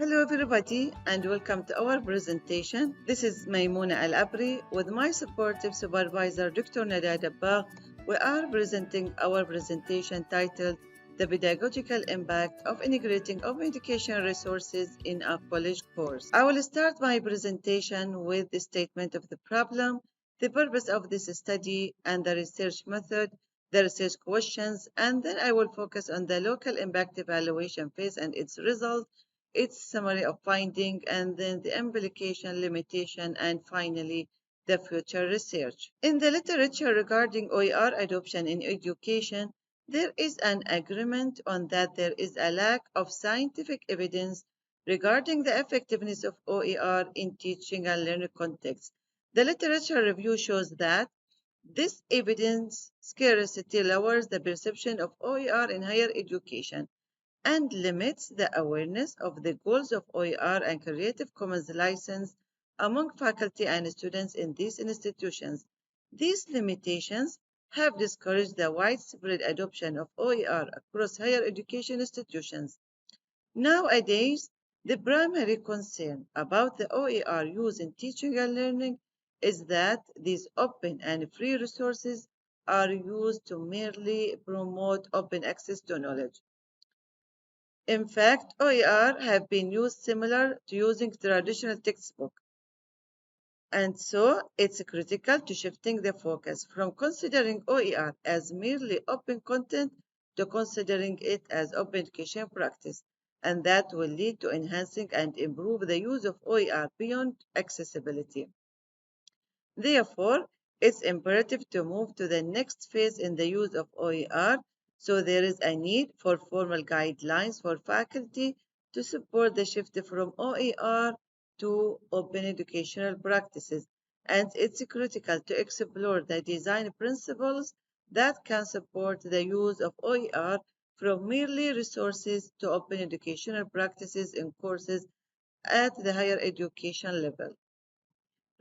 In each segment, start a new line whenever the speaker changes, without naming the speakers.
Hello everybody and welcome to our presentation. This is Maimouna Al-Abri with my supportive supervisor Dr. Nada Dabbagh. We are presenting our presentation titled The Pedagogical Impact of Integrating Open Education Resources in a College Course. I will start my presentation with the statement of the problem, the purpose of this study and the research method, the research questions, and then I will focus on the local impact evaluation phase and its results, its summary of finding, and then the implication, limitation, and finally, the future research. In the literature regarding OER adoption in education, there is an agreement on that there is a lack of scientific evidence regarding the effectiveness of OER in teaching and learning contexts. The literature review shows that this evidence scarcity lowers the perception of OER in higher education and limits the awareness of the goals of OER and Creative Commons license among faculty and students in these institutions. These limitations have discouraged the widespread adoption of OER across higher education institutions. Nowadays, the primary concern about the OER use in teaching and learning is that these open and free resources are used to merely promote open access to knowledge. In fact, OER have been used similar to using traditional textbook. And so it's critical to shifting the focus from considering OER as merely open content to considering it as open education practice. And that will lead to enhancing and improve the use of OER beyond accessibility. Therefore, it's imperative to move to the next phase in the use of OER, so there is a need for formal guidelines for faculty to support the shift from OER to open educational practices, and it's critical to explore the design principles that can support the use of OER from merely resources to open educational practices in courses at the higher education level.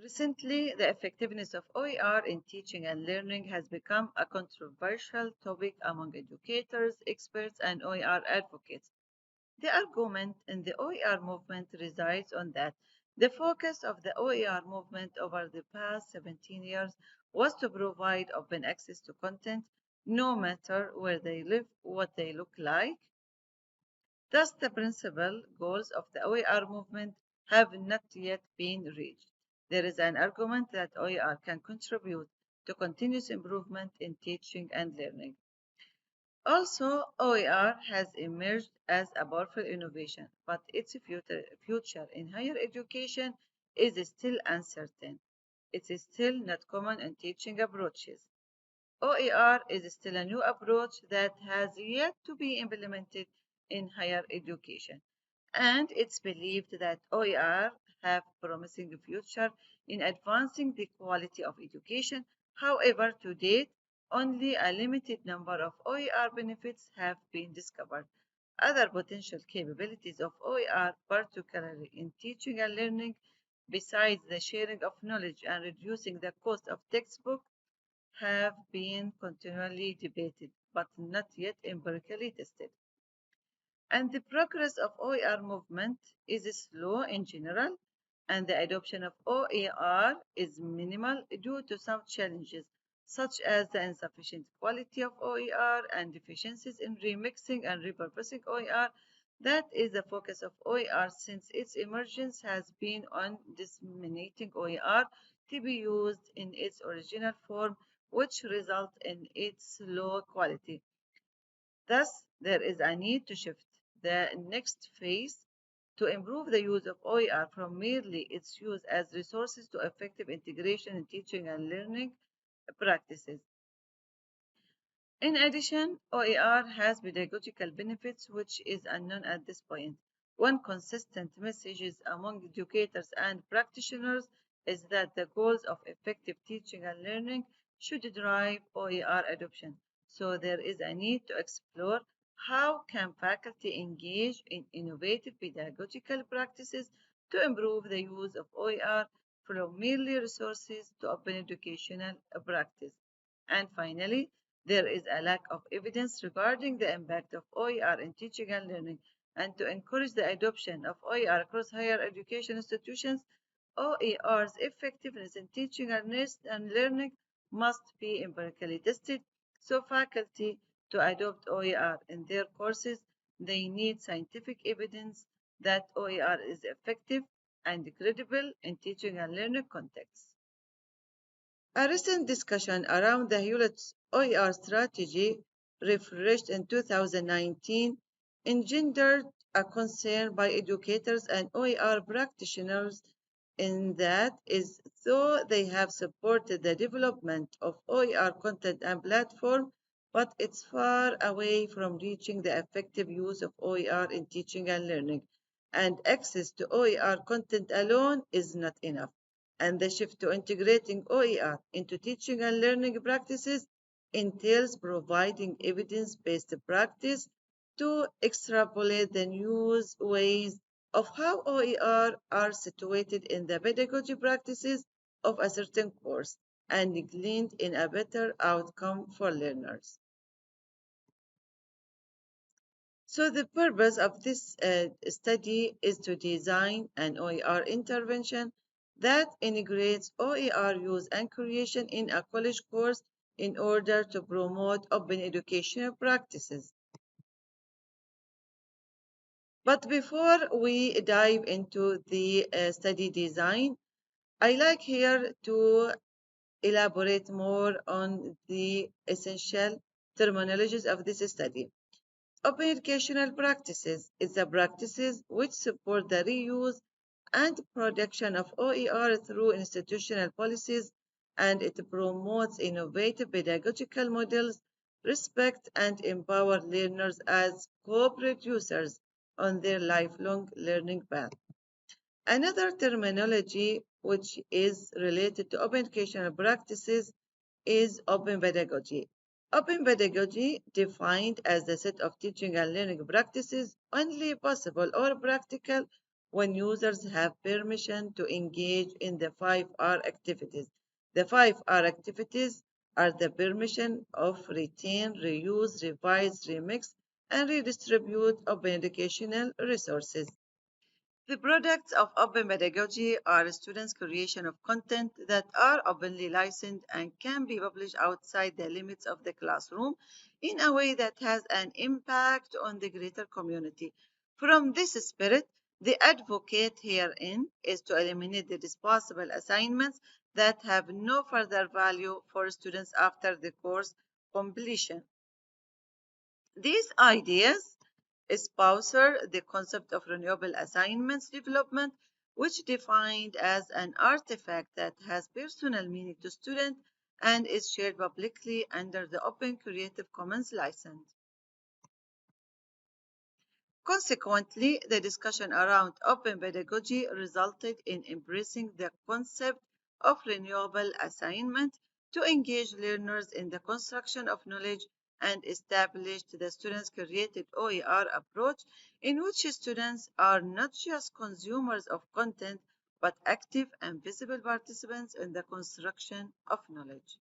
Recently, the effectiveness of OER in teaching and learning has become a controversial topic among educators, experts, and OER advocates. The argument in the OER movement resides on that the focus of the OER movement over the past 17 years was to provide open access to content, no matter where they live, what they look like. Thus, the principal goals of the OER movement have not yet been reached. There is an argument that OER can contribute to continuous improvement in teaching and learning. Also, OER has emerged as a powerful innovation, but its future in higher education is still uncertain. It is still not common in teaching approaches. OER is still a new approach that has yet to be implemented in higher education, and it's believed that OER have promising future in advancing the quality of education. However, to date, only a limited number of OER benefits have been discovered. Other potential capabilities of OER, particularly in teaching and learning, besides the sharing of knowledge and reducing the cost of textbooks, have been continually debated, but not yet empirically tested. And the progress of OER movement is slow in general, and the adoption of OER is minimal due to some challenges, such as the insufficient quality of OER and deficiencies in remixing and repurposing OER. That is the focus of OER since its emergence has been on disseminating OER to be used in its original form, which results in its low quality. Thus, there is a need to shift the next phase to improve the use of OER from merely its use as resources to effective integration in teaching and learning practices. In addition, OER has pedagogical benefits, which is unknown at this point. One consistent message among educators and practitioners is that the goals of effective teaching and learning should drive OER adoption. So there is a need to explore how can faculty engage in innovative pedagogical practices to improve the use of OER from merely resources to open educational practice. And finally, there is a lack of evidence regarding the impact of OER in teaching and learning. and to encourage the adoption of OER across higher education institutions. OER's effectiveness in teaching and learning must be empirically tested, so faculty to adopt OER in their courses, they need scientific evidence that OER is effective and credible in teaching and learning contexts. A recent discussion around the Hewlett's OER strategy, refreshed in 2019, engendered a concern by educators and OER practitioners in that is though they have supported the development of OER content and platform, but it's far away from reaching the effective use of OER in teaching and learning, and access to OER content alone is not enough, and the shift to integrating OER into teaching and learning practices entails providing evidence-based practice to extrapolate the news ways of how OER are situated in the pedagogy practices of a certain course and gleaned in a better outcome for learners. So the purpose of this study is to design an OER intervention that integrates OER use and creation in a college course in order to promote open educational practices. But before we dive into the study design, I like here to elaborate more on the essential terminologies of this study. Open educational practices is the practices which support the reuse and production of OER through institutional policies, and it promotes innovative pedagogical models, respect and empower learners as co-producers on their lifelong learning path. Another terminology which is related to open educational practices is open pedagogy. Open pedagogy, defined as the set of teaching and learning practices only possible or practical when users have permission to engage in the 5R activities. The 5R activities are the permission of retain, reuse, revise, remix, and redistribute open educational resources. The products of open pedagogy are students' creation of content that are openly licensed and can be published outside the limits of the classroom in a way that has an impact on the greater community. From this spirit, the advocate herein is to eliminate the disposable assignments that have no further value for students after the course completion. These ideas sponsor the concept of renewable assignments development, which defined as an artifact that has personal meaning to students and is shared publicly under the Open Creative Commons license. Consequently, the discussion around open pedagogy resulted in embracing the concept of renewable assignment to engage learners in the construction of knowledge and established the students created OER approach in which students are not just consumers of content but active and visible participants in the construction of knowledge.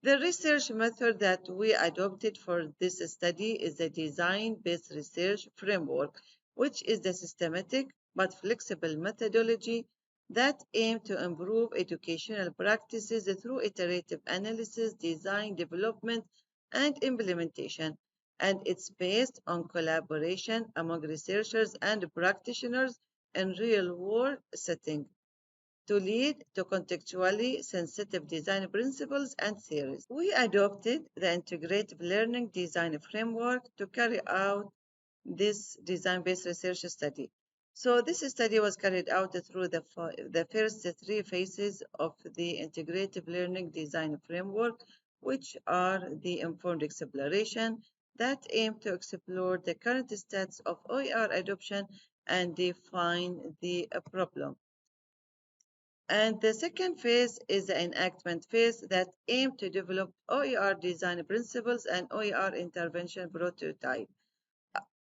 The research method that we adopted for this study is the design-based research framework, which is the systematic but flexible methodology that aims to improve educational practices through iterative analysis, design, development, and implementation. And it's based on collaboration among researchers and practitioners in real-world settings to lead to contextually sensitive design principles and theories. We adopted the integrative learning design framework to carry out this design-based research study. So this study was carried out through the first three phases of the integrative learning design framework, which are the informed exploration that aim to explore the current status of OER adoption and define the problem. And the second phase is the enactment phase that aims to develop OER design principles and OER intervention prototype.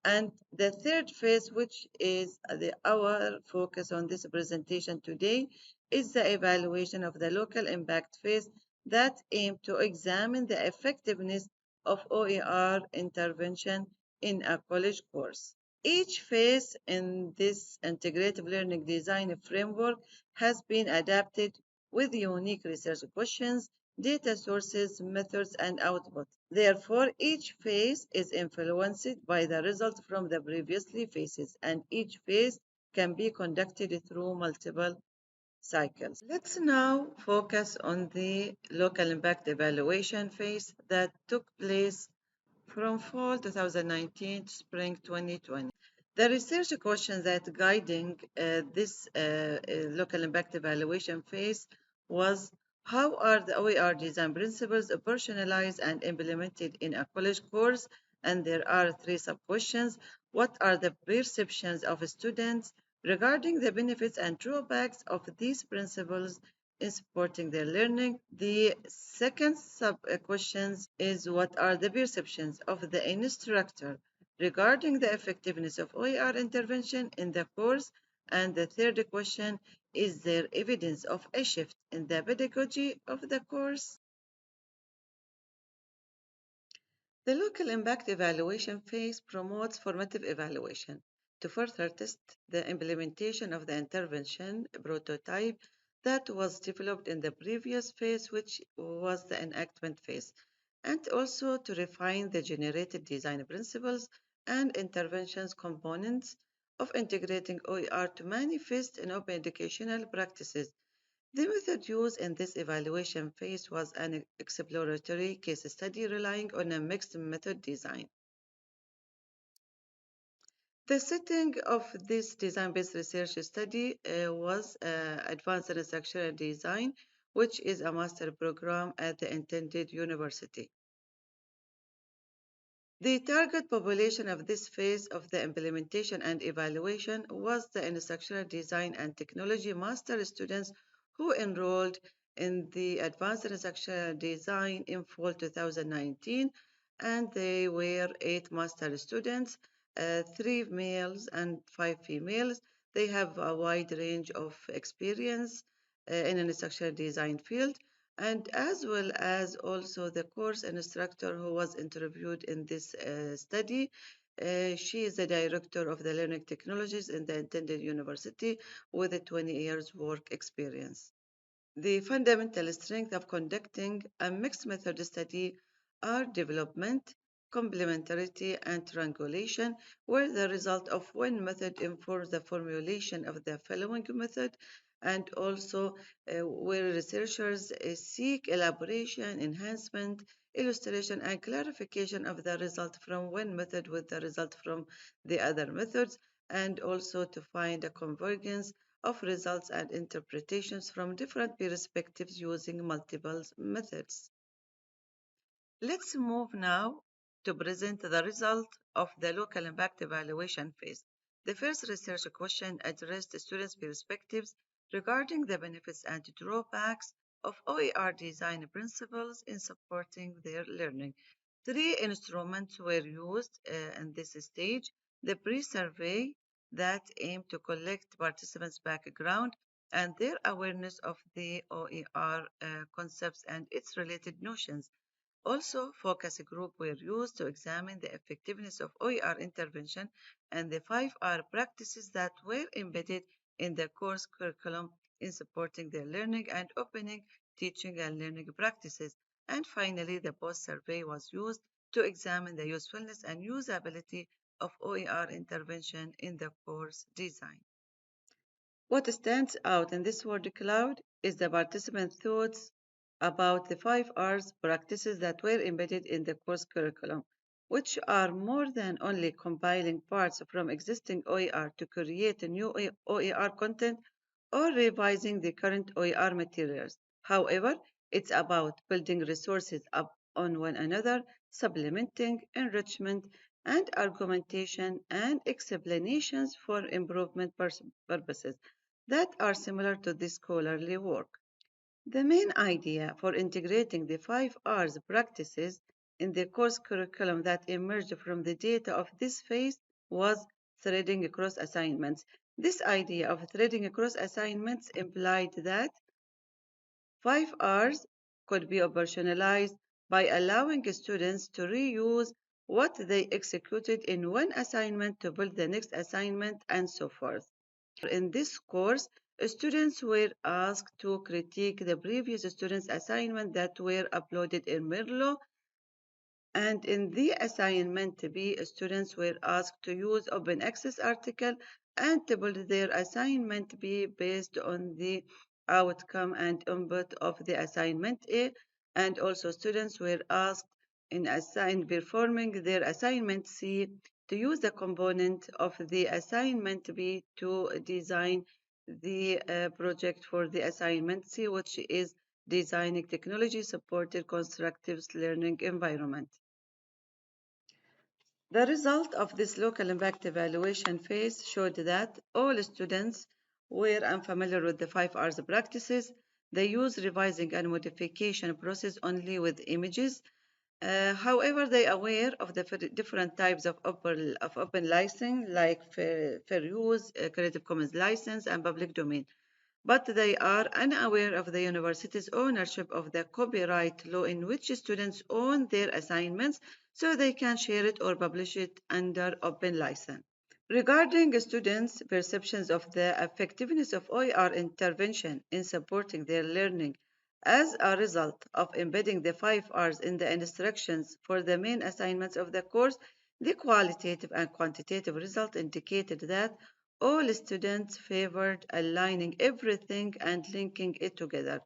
And the third phase, which is our focus on this presentation today, is the evaluation of the local impact phase that aims to examine the effectiveness of OER intervention in a college course. Each phase in this integrative learning design framework has been adapted with unique research questions, data sources, methods, and outputs. Therefore, each phase is influenced by the results from the previously phases, and each phase can be conducted through multiple cycles. Let's now focus on the local impact evaluation phase that took place from fall 2019 to spring 2020. The research question that guiding this local impact evaluation phase was how are the OER design principles operationalized and implemented in a college course? And there are three sub-questions. What are the perceptions of students regarding the benefits and drawbacks of these principles in supporting their learning? The second sub-question is what are the perceptions of the instructor regarding the effectiveness of OER intervention in the course? And the third question, is there evidence of a shift in the pedagogy of the course? The local impact evaluation phase promotes formative evaluation to further test the implementation of the intervention prototype that was developed in the previous phase, which was the enactment phase, and also to refine the generated design principles and interventions components of integrating OER to manifest in open educational practices. The method used in this evaluation phase was an exploratory case study relying on a mixed method design. The setting of this design-based research study was Advanced Instructional Design, which is a master program at the intended university. The target population of this phase of the implementation and evaluation was the instructional design and technology master students who enrolled in the advanced instructional design in fall 2019, and they were 8 master students, 3 males and 5 females. They have a wide range of experience in an instructional design field, and as well as also the course instructor who was interviewed in this study. She is the director of the learning technologies in the intended university with a 20 years work experience. The fundamental strength of conducting a mixed method study are development, complementarity, and triangulation, where the result of one method informs the formulation of the following method, and also where researchers seek elaboration, enhancement, illustration, and clarification of the result from one method with the result from the other methods, and also to find a convergence of results and interpretations from different perspectives using multiple methods. Let's move now to present the result of the local impact evaluation phase. The first research question addressed students' perspectives regarding the benefits and drawbacks of OER design principles in supporting their learning. 3 instruments were used in this stage. The pre-survey that aimed to collect participants' background and their awareness of the OER concepts and its related notions. Also, focus groups were used to examine the effectiveness of OER intervention and the 5R practices that were embedded in the course curriculum in supporting their learning and opening teaching and learning practices. And finally, the post-survey was used to examine the usefulness and usability of OER intervention in the course design. What stands out in this word cloud is the participant thoughts about the 5Rs practices that were embedded in the course curriculum, which are more than only compiling parts from existing OER to create a new OER content or revising the current OER materials. However, it's about building resources up on one another, supplementing, enrichment, and argumentation and explanations for improvement purposes that are similar to this scholarly work. The main idea for integrating the 5Rs practices in the course curriculum that emerged from the data of this phase was threading across assignments. This idea of threading across assignments implied that 5Rs could be operationalized by allowing students to reuse what they executed in one assignment to build the next assignment and so forth. In this course, students were asked to critique the previous students' assignment that were uploaded in Merlo, and in the assignment B, students were asked to use open access article and to build their assignment B based on the outcome and input of the assignment A. And also students were asked in performing their assignment C to use the component of the assignment B to design the project for the assignment C, which is designing technology supported constructive learning environment. The result of this local impact evaluation phase showed that all students were unfamiliar with the 5 R's practices. They use revising and modification process only with images. However, they are aware of the different types of open license like fair use, Creative Commons license, and public domain, but they are unaware of the university's ownership of the copyright law in which students own their assignments, so they can share it or publish it under open license. Regarding students' perceptions of the effectiveness of OER intervention in supporting their learning as a result of embedding the 5 R's in the instructions for the main assignments of the course, the qualitative and quantitative result indicated that all students favored aligning everything and linking it together.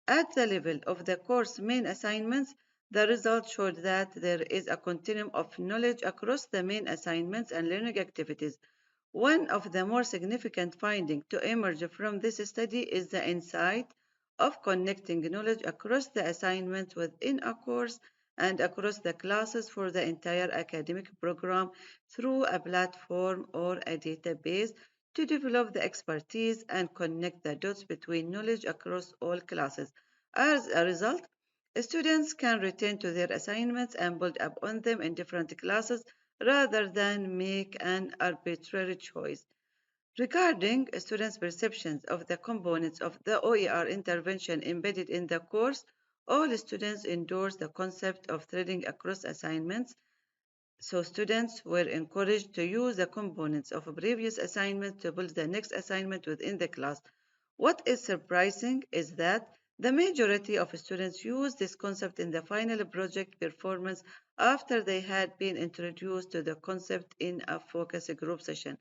At the level of the course main assignments, the results showed that there is a continuum of knowledge across the main assignments and learning activities. One of the more significant findings to emerge from this study is the insight of connecting knowledge across the assignments within a course and across the classes for the entire academic program through a platform or a database to develop the expertise and connect the dots between knowledge across all classes. As a result, students can return to their assignments and build up on them in different classes rather than make an arbitrary choice. Regarding students' perceptions of the components of the OER intervention embedded in the course, all students endorse the concept of threading across assignments, so students were encouraged to use the components of a previous assignment to build the next assignment within the class. What is surprising is that the majority of students used this concept in the final project performance after they had been introduced to the concept in a focus group session.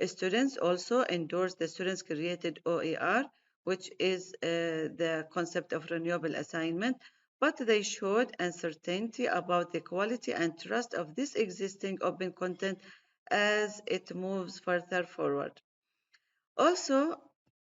Students also endorsed the students created OER, which is the concept of renewable assignment, but they showed uncertainty about the quality and trust of this existing open content as it moves further forward. Also,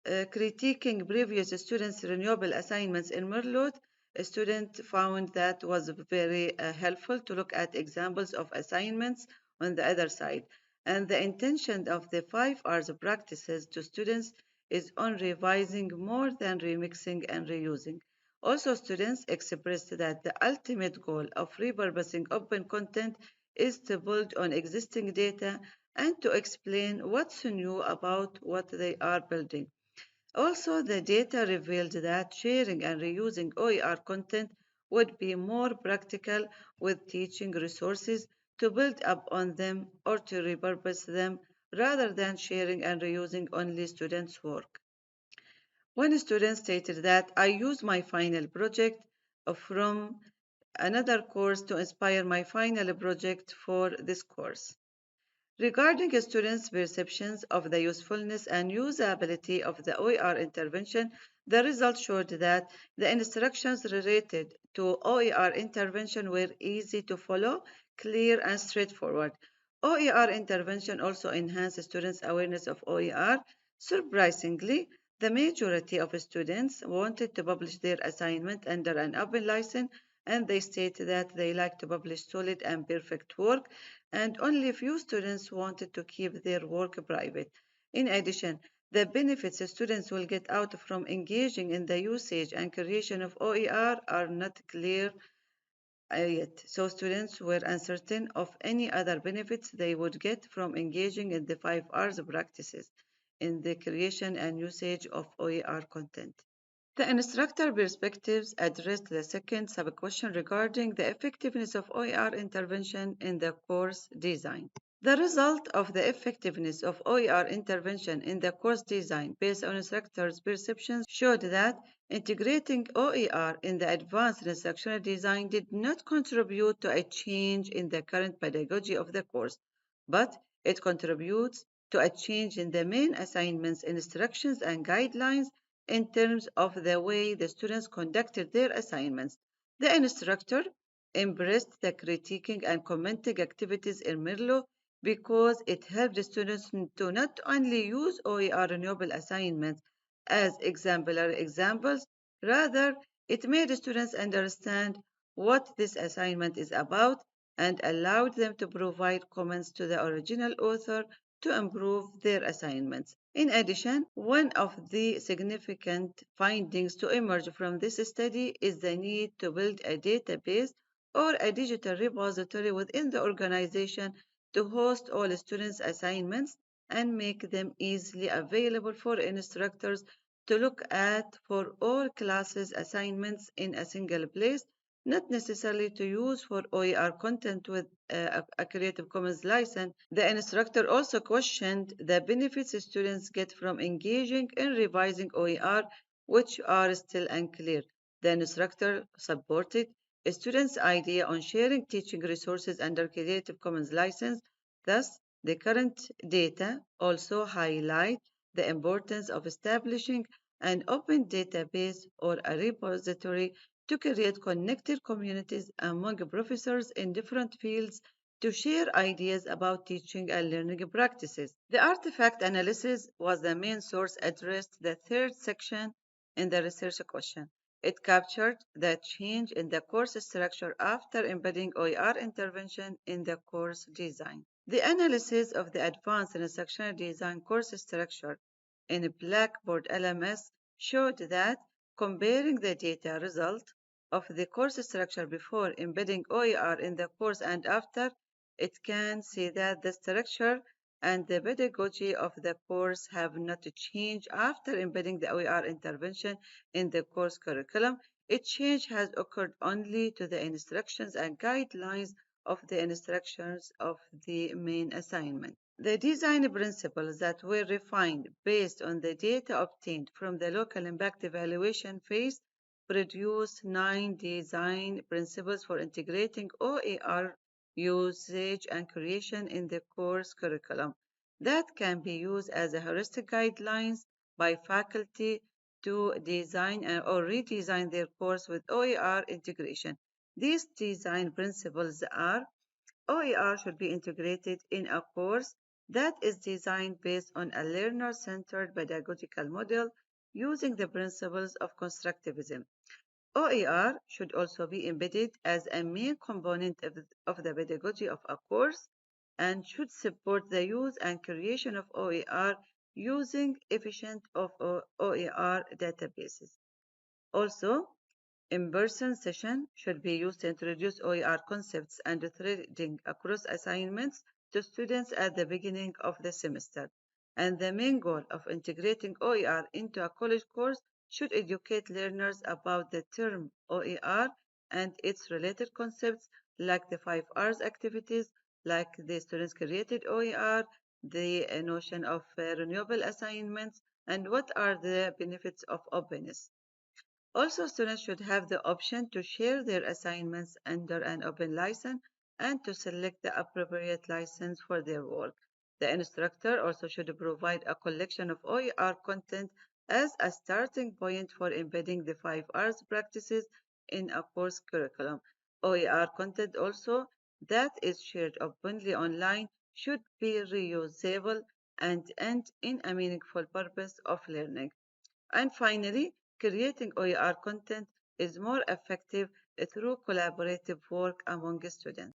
critiquing previous students' renewable assignments in Merlot, a student found that was very helpful to look at examples of assignments on the other side. And the intention of the 5 R's practices to students is on revising more than remixing and reusing. Also, students expressed that the ultimate goal of repurposing open content is to build on existing data and to explain what's new about what they are building. Also, the data revealed that sharing and reusing OER content would be more practical with teaching resources to build up on them or to repurpose them rather than sharing and reusing only students' work. One student stated that I use my final project from another course to inspire my final project for this course. Regarding students' perceptions of the usefulness and usability of the OER intervention, the results showed that the instructions related to OER intervention were easy to follow, clear, and straightforward. OER intervention also enhanced students' awareness of OER. Surprisingly, the majority of students wanted to publish their assignment under an open license, and they stated that they like to publish solid and perfect work, and only few students wanted to keep their work private. In addition, the benefits students will get out from engaging in the usage and creation of OER are not clear yet, so students were uncertain of any other benefits they would get from engaging in the 5 R's practices in the creation and usage of OER content. The instructor perspectives addressed the second sub-question regarding the effectiveness of OER intervention in the course design. The result of the effectiveness of OER intervention in the course design based on instructors' perceptions showed that integrating OER in the advanced instructional design did not contribute to a change in the current pedagogy of the course, but it contributes to a change in the main assignments, instructions, and guidelines in terms of the way the students conducted their assignments. The instructor embraced the critiquing and commenting activities in Merlo because it helped students to not only use OER renewable assignments as exemplary examples, rather, it made students understand what this assignment is about and allowed them to provide comments to the original author to improve their assignments. In addition, one of the significant findings to emerge from this study is the need to build a database or a digital repository within the organization to host all students' assignments and make them easily available for instructors to look at for all classes assignments in a single place, not necessarily to use for OER content with a Creative Commons license. The instructor also questioned the benefits students get from engaging in revising OER, which are still unclear. The instructor supported a student's idea on sharing teaching resources under Creative Commons license. Thus, the current data also highlight the importance of establishing an open database or a repository to create connected communities among professors in different fields to share ideas about teaching and learning practices. The artifact analysis was the main source addressed the third section in the research question. It captured the change in the course structure after embedding OER intervention in the course design. The analysis of the advanced instructional design course structure in Blackboard LMS showed that comparing the data result of the course structure before embedding OER in the course and after, it can see that the structure and the pedagogy of the course have not changed after embedding the OER intervention in the course curriculum. A change has occurred only to the instructions and guidelines of the instructions of the main assignment. The design principles that were refined based on the data obtained from the local impact evaluation phase produced 9 design principles for integrating OER usage and creation in the course curriculum that can be used as a heuristic guidelines by faculty to design or redesign their course with OER integration. These design principles are: OER should be integrated in a course that is designed based on a learner-centered pedagogical model using the principles of constructivism. OER should also be embedded as a main component of the pedagogy of a course and should support the use and creation of OER using efficient OER databases. Also, in-person session should be used to introduce OER concepts and threading across assignments to students at the beginning of the semester. And the main goal of integrating OER into a college course should educate learners about the term OER and its related concepts like the 5 R's activities, like the students created OER, the notion of renewable assignments, and what are the benefits of openness. Also, students should have the option to share their assignments under an open license and to select the appropriate license for their work. The instructor also should provide a collection of OER content as a starting point for embedding the 5 R's practices in a course curriculum. OER content also that is shared openly online should be reusable and end in a meaningful purpose of learning. And finally, creating OER content is more effective through collaborative work among students.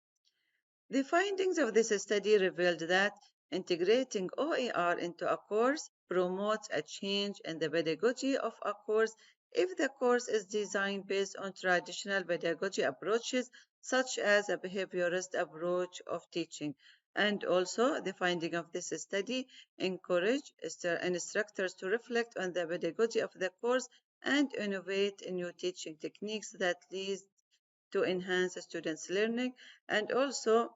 The findings of this study revealed that integrating OER into a course promotes a change in the pedagogy of a course if the course is designed based on traditional pedagogy approaches, such as a behaviorist approach of teaching. And also, the finding of this study encouraged instructors to reflect on the pedagogy of the course and innovate in new teaching techniques that lead to enhance students' learning. And also,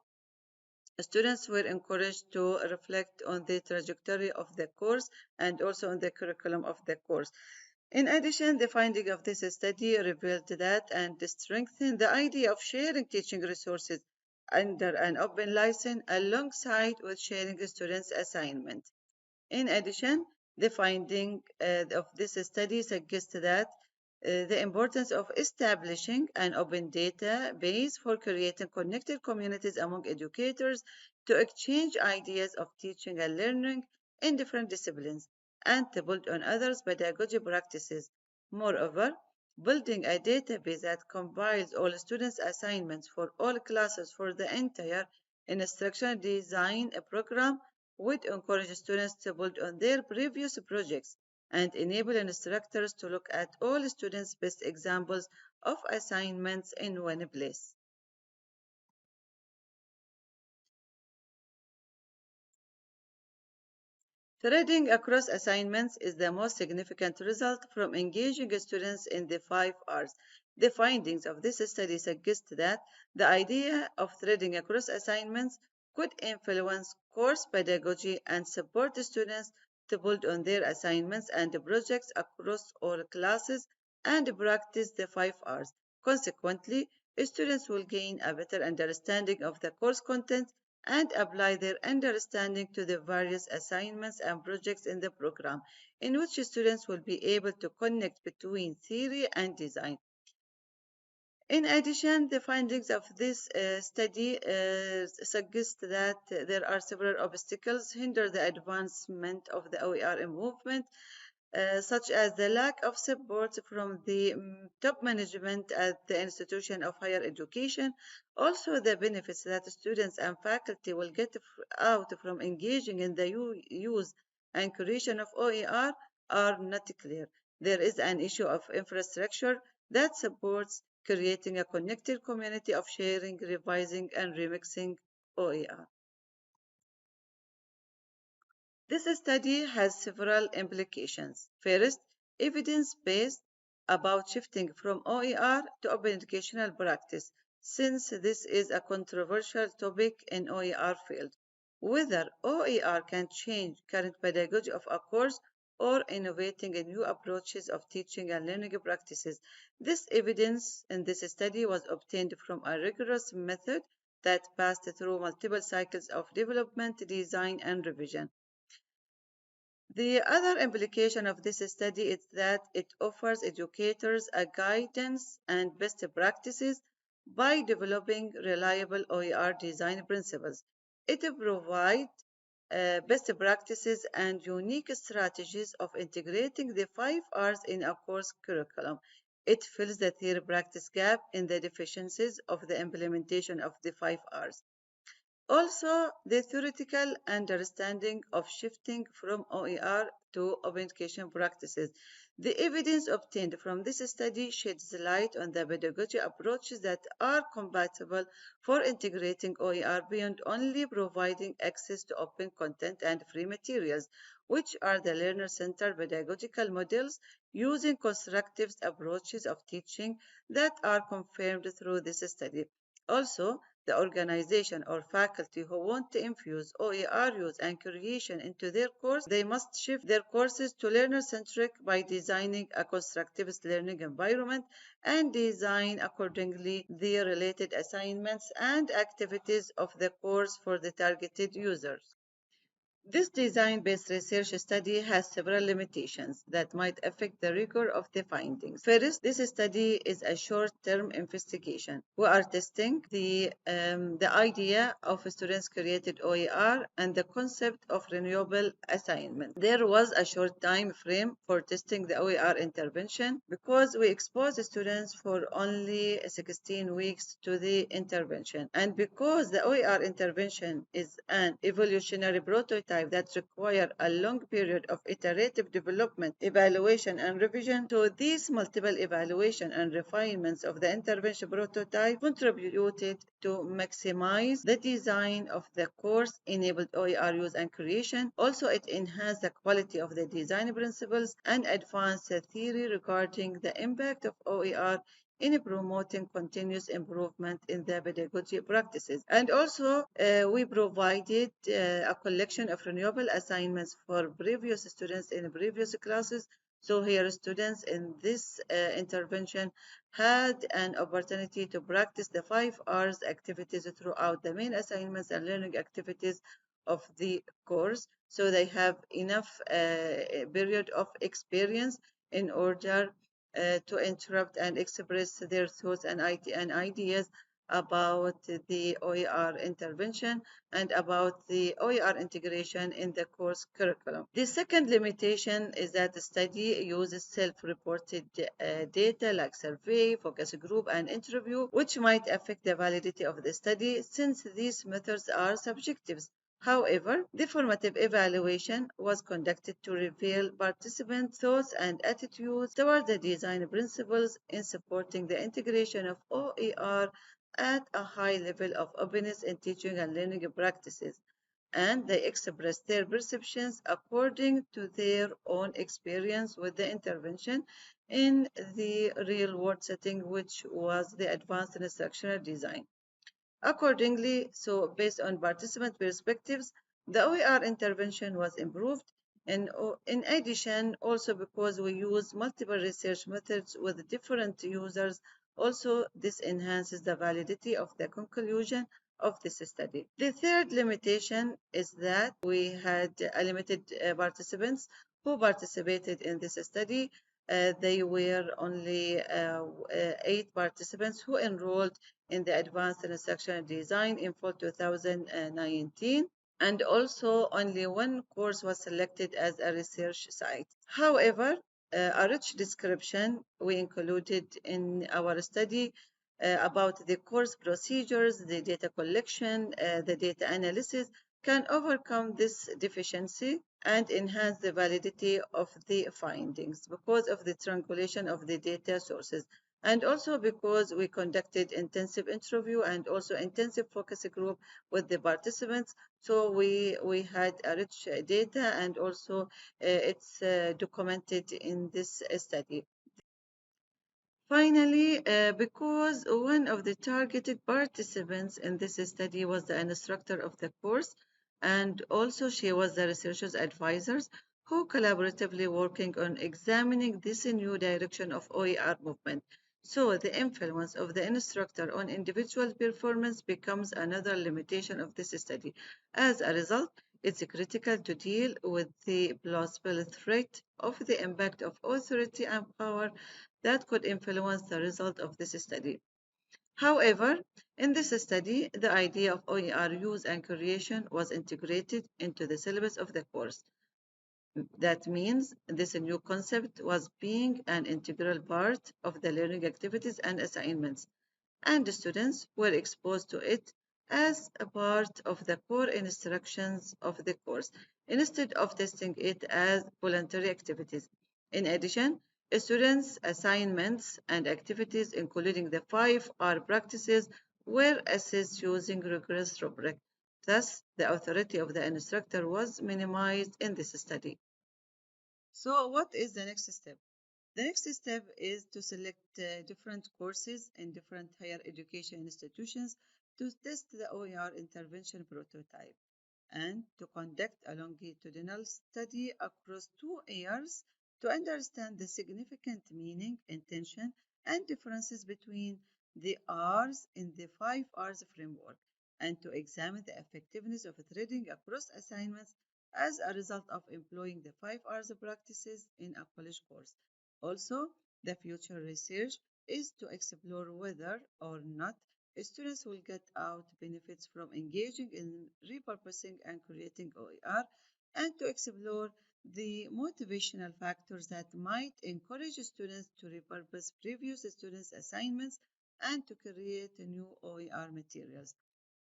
students were encouraged to reflect on the trajectory of the course and also on the curriculum of the course. In addition, the finding of this study revealed that and strengthened the idea of sharing teaching resources under an open license alongside with sharing students' assignments. In addition, the finding of this study suggests that the importance of establishing an open database for creating connected communities among educators to exchange ideas of teaching and learning in different disciplines and to build on others' pedagogy practices. Moreover, building a database that compiles all students' assignments for all classes for the entire instructional design program would encourage students to build on their previous projects and enable instructors to look at all students' best examples of assignments in one place. Threading across assignments is the most significant result from engaging students in the 5 Rs. The findings of this study suggest that the idea of threading across assignments could influence course pedagogy and support students to build on their assignments and projects across all classes and practice the 5 Rs. Consequently, students will gain a better understanding of the course content and apply their understanding to the various assignments and projects in the program, in which students will be able to connect between theory and design. In addition, the findings of this study suggest that there are several obstacles hinder the advancement of the OER movement, such as the lack of support from the top management at the institution of higher education. Also, the benefits that students and faculty will get out from engaging in the use and creation of OER are not clear. There is an issue of infrastructure that supports creating a connected community of sharing, revising, and remixing OER. This study has several implications. First, evidence-based about shifting from OER to open educational practice, since this is a controversial topic in OER field. Whether OER can change current pedagogy of a course or innovating in new approaches of teaching and learning practices. This evidence in this study was obtained from a rigorous method that passed through multiple cycles of development, design, and revision. The other implication of this study is that it offers educators a guidance and best practices by developing reliable OER design principles. It provides best practices and unique strategies of integrating the 5 Rs in a course curriculum. It fills the theory practice gap in the deficiencies of the implementation of the 5 Rs. Also, the theoretical understanding of shifting from OER to open education practices. The evidence obtained from this study sheds light on the pedagogy approaches that are compatible for integrating OER beyond only providing access to open content and free materials, which are the learner-centered pedagogical models using constructive approaches of teaching that are confirmed through this study. Also, the organization or faculty who want to infuse OER use and creation into their course, they must shift their courses to learner-centric by designing a constructivist learning environment and design accordingly the related assignments and activities of the course for the targeted users. This design-based research study has several limitations that might affect the rigor of the findings. First, this study is a short-term investigation. We are testing the idea of students created OER and the concept of renewable assignment. There was a short time frame for testing the OER intervention because we exposed the students for only 16 weeks to the intervention. And because the OER intervention is an evolutionary prototype prototype that require a long period of iterative development, evaluation, and revision. So these multiple evaluation and refinements of the intervention prototype contributed to maximize the design of the course, enabled OER use and creation. Also, it enhanced the quality of the design principles and advanced the theory regarding the impact of OER in promoting continuous improvement in the pedagogy practices. And also, we provided a collection of renewable assignments for previous students in previous classes. So here, students in this intervention had an opportunity to practice the 5 R's activities throughout the main assignments and learning activities of the course. So they have enough period of experience in order to interrupt and express their thoughts and ideas about the OER intervention and about the OER integration in the course curriculum. The second limitation is that the study uses self-reported data like survey, focus group, and interview, which might affect the validity of the study since these methods are subjective. However, the formative evaluation was conducted to reveal participant thoughts and attitudes toward the design principles in supporting the integration of OER at a high level of openness in teaching and learning practices, and they expressed their perceptions according to their own experience with the intervention in the real-world setting, which was the advanced instructional design. Accordingly, so based on participant perspectives, the OER intervention was improved. And in addition, also because we use multiple research methods with different users, also this enhances the validity of the conclusion of this study. The third limitation is that we had limited participants who participated in this study. They were only 8 participants who enrolled in the Advanced Instructional Design in fall 2019, and also only one course was selected as a research site. However, a rich description we included in our study about the course procedures, the data collection, the data analysis can overcome this deficiency and enhance the validity of the findings because of the triangulation of the data sources. And also because we conducted intensive interview and also intensive focus group with the participants. So we had a rich data, and also it's documented in this study. Finally, because one of the targeted participants in this study was the instructor of the course, and also she was the researcher's advisors who collaboratively working on examining this new direction of OER movement. So the influence of the instructor on individual performance becomes another limitation of this study. As a result, it's critical to deal with the plausible threat of the impact of authority and power that could influence the result of this study. However, in this study, the idea of OER use and creation was integrated into the syllabus of the course. That means this new concept was being an integral part of the learning activities and assignments, and the students were exposed to it as a part of the core instructions of the course, instead of testing it as voluntary activities. In addition, students' assignments and activities, including the 5R practices, were assessed using rigorous rubric. Thus, the authority of the instructor was minimized in this study. So, what is the next step? The next step is to select different courses in different higher education institutions to test the OER intervention prototype and to conduct a longitudinal study across 2 years to understand the significant meaning, intention, and differences between the R's in the 5 R's framework, and to examine the effectiveness of threading across assignments as a result of employing the 5 R's practices in a college course. Also, the future research is to explore whether or not students will get out benefits from engaging in repurposing and creating OER, and to explore the motivational factors that might encourage students to repurpose previous students' assignments and to create new OER materials.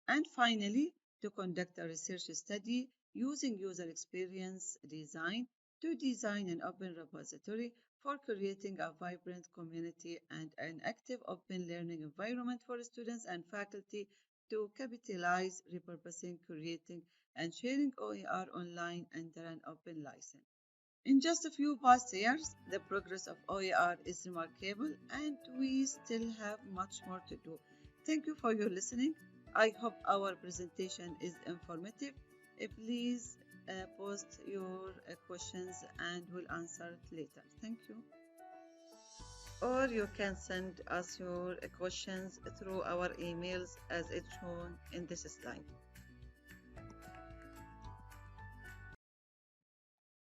And finally, to conduct a research study using user experience design to design an open repository for creating a vibrant community and an active open learning environment for students and faculty to capitalize repurposing, creating, and sharing OER online under an open license. In just a few past years, the progress of OER is remarkable and we still have much more to do. Thank you for your listening. I hope our presentation is informative. Please post your questions and we'll answer it later. Thank you. Or you can send us your questions through our emails as it's shown in this slide.